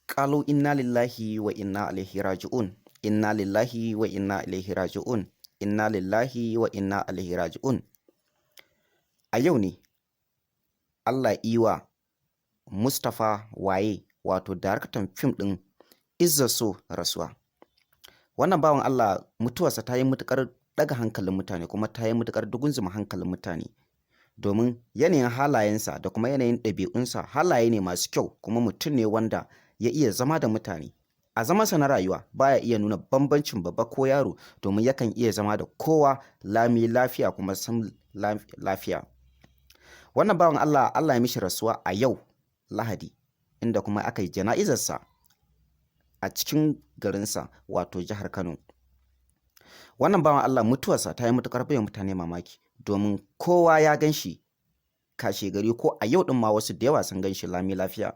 Qalu inna lillahi wa inna ilaihi raji'un. Inna lillahi wa inna ilaihi raji'un. Inna lillahi wa inna ilaihi raji'un. A yau ne Allah yi wa Mustapha Waye wato daraktan fim ɗin IZZARSO rasuwa. Wannan bawan Allah mutuwarsa ta yi matuƙar ɗaga hankalin mutane kuma ta yi matuƙar dugunzuma hankalin mutane. Domin yanayin halayensa da kuma yanayin ɗabi'unsa halaye ne masu kyau kuma mutum ne wanda ya iya zama da mutane. A zamansa na rayuwa baya iya nuna bambancin babba ko yaro domin yakan iya zama da kowa lami lafiya kuma sam lafiya. Wannan bawan Allah Allah ya mishi rasuwa a yau Lahadi inda kuma aka yi jana'izarsa a cikin garinsa wato jihar Kano. Wannan bawan Allah mutuwarsa ta yi matuƙar bai mutane mamaki domin kowa ya gan shi kashe gari ko a yau ɗin ma wasu da yawa sun gan shi lami lafiya.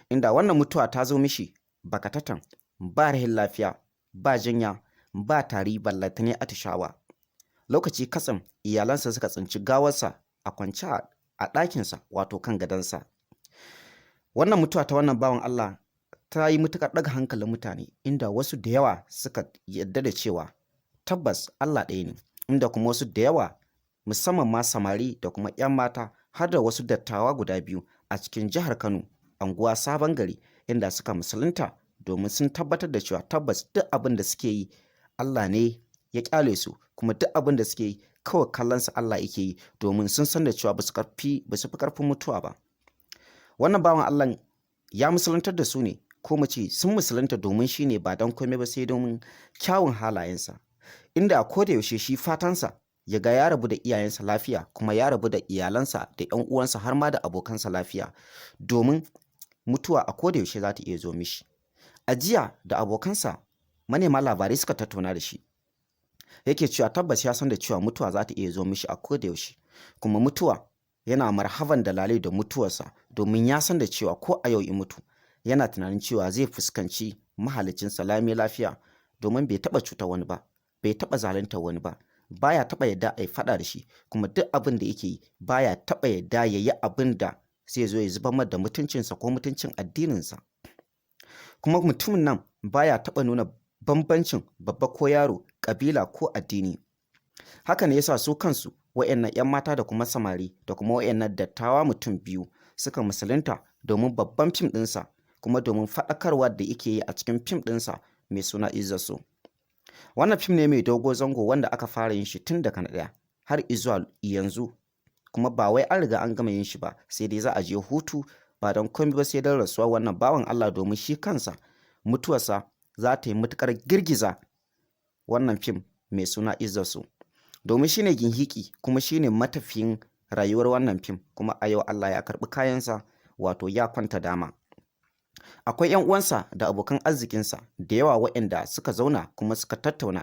Inda wannan mutuwa ta zo mishi bakatatan ba rahin lafiya, ba jinya, ba tari ballatane atishawa. Lokaci katsam iyalansa suka tsinci gawarsa a kwance a ɗakinsa wato kan gadonsa. Wannan mutuwa ta wannan bawan Allah ta yi matuƙar ɗaga hankalin mutane inda wasu da yawa suka yarda da cewa tabbas Allah ɗaya ne, inda kuma wasu da yawa musamman ma samari da kuma 'yan mata har da wasu dattawa guda biyu a cikin jihar Kano anguwa Sabon Gari inda suka musulunta domin sun tabbatar da cewa tabbas duk abin da suke yi Allah ne ya ƙyale su kuma duk abin da suke yi kawai kallonsa Allah yake yi domin sun san da cewa ba su fi ƙarfin mutuwa ba. Wannan bawan Allah ya musuluntar da su ne ko mu ce sun musulunta domin shi ne ba don komai ba sai domin kyawun halayensa. Inda a koda yaushe shi fatansa ya ga ya rabu da iyayensa lafiya kuma ya rabu da iyalansa da 'yan uwansa har ma da abokansa lafiya domin mutuwa a koda yaushe za ta iya zo mishi. A jiya da abokansa manema labarai suka tattauna da shi yake cewa tabbas ya san da cewa mutuwa za ta iya zo mishi a koda yaushe kuma mutuwa yana marhaban da lalai da mutuwarsa domin ya san da cewa ko a yau in mutu yana tunanin cewa zai fuskanci mahaliccinsa lami lafiya domin bai taɓa cutar wani ba, bai taɓa zaluntar wani ba, baya taɓa yadda a yi faɗa da shi kuma duk abin da yake yi baya taɓa yadda ya yi abin da zai zo ya zubar da mutuncinsa ko mutuncin addininsa. Kuma mutumin nan baya taɓa nuna bambancin babba ko yaro, ƙabila ko addini. Haka ne yasa su kansu wa'annan 'yan mata da kuma samari da kuma wa'annan dattawa mutum biyu suka musulunta domin babban fim ɗinsa kuma domin faɗakarwa da yake yi a cikin fim ɗinsa mai suna IZZARSO. Wannan fim ne mai dogo zango wanda aka fara yin shi tun daga na ɗaya har izuwa yanzu kuma ba wai an riga an gama yin shi ba sai dai za a je hutu ba don komai ba sai don rasuwa wannan bawan Allah domin shi kansa mutuwarsa za ta yi matuƙar girgiza wannan fim mai suna IZZARSO domin shine ginhiki kuma shine matafiyin rayuwar wannan fim kuma a yau Allah ya karɓi kayansa wato ya kwanta dama. Akwai 'yan uwansa da abokan arzikinsa da yawa waɗanda suka zauna kuma suka tattauna